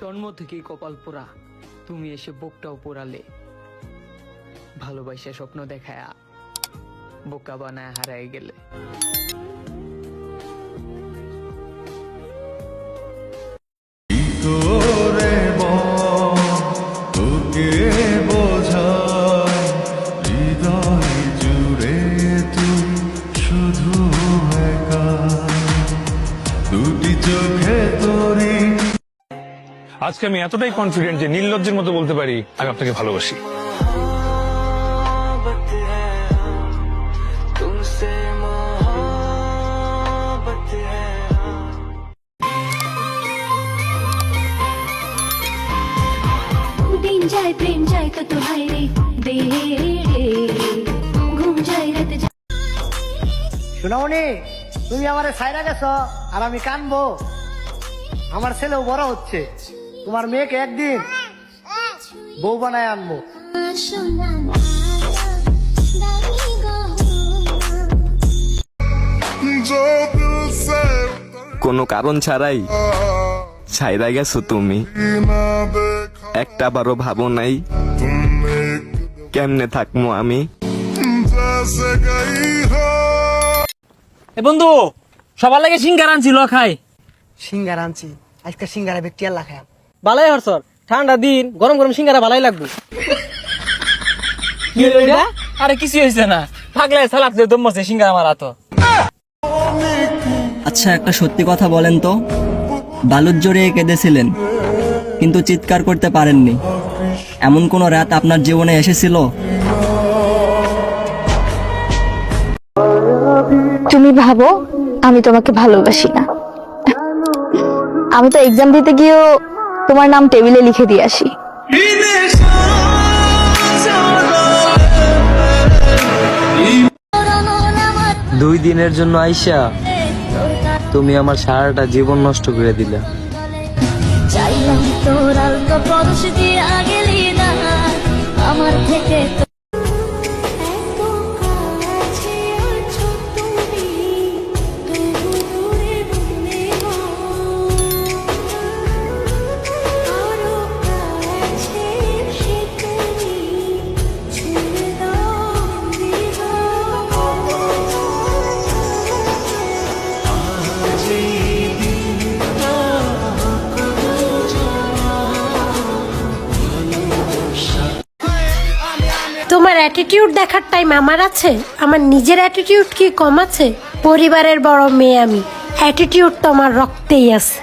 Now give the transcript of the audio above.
জন্ম থেকেই কপাল পোড়া, তুমি এসে বুকটাও পোড়ালে। ভালোবাসা স্বপ্ন দেখায়া বোকা বানায় হারাই গেলে। আজকে আমি এতটাই কনফিডেন্ট যে নির্লজ্জের মতো বলতে পারি আমি আপনাকে ভালোবাসি। दिन जाए प्रेम जाए तो तुम्हारे दे घूम जाए रात जाए। সোনামণি, তুমি আমারে ছাইরা গেছো আর আমি কানবো? আমার ছেলেও বড় হচ্ছে, তোমার মেয়েকে একদিন বউ বানায় আনবো। কোনো কারণ ছাড়াই ছাইরা গেছো তুমি, একটা বারো ভাবো নাই কেমনে থাকবো আমি। এ বন্ধু, সবার লাগে সিঙ্গার আনছিল খাই। সিঙ্গারা আনছি, আজকে সিঙ্গারা ব্যক্তি আল্লাহ খায়। বালাই হরসর, ঠান্ডা দিন গরম গরম সিঙ্গারা বালাই লাগবে। কি হলো এটা? আরে কিছু হয়েছে না, থাকলে সালাক দিয়ে দম মারছে সিঙ্গারা আমার হাত। আচ্ছা, একটা সত্যি কথা বলেন তো, বালুর জোরে কেঁদেছিলেন কিন্তু চিৎকার করতে পারেননি, এমন কোন রাত আপনার জীবনে এসেছিল? তুমি ভাবো আমি তোমাকে ভালোবাসি না? আমি তো এক্সাম দিতে গিয়েও তোমার নাম টেবিলে লিখে দিয়ে আসি। দুই দিনের জন্য আইসা তুমি আমার সারাটা জীবন নষ্ট করে দিলে। চাইলাম তোর আলতো পরশ দিয়ে গেলি না আমার থেকে। তোমার অ্যাটিটিউড দেখার টাইম আমার আছে? আমার নিজের অ্যাটিটিউড কি কম আছে? পরিবারের বড় মেয়ে আমি, অ্যাটিটিউড তো আমার রক্তেই আছে।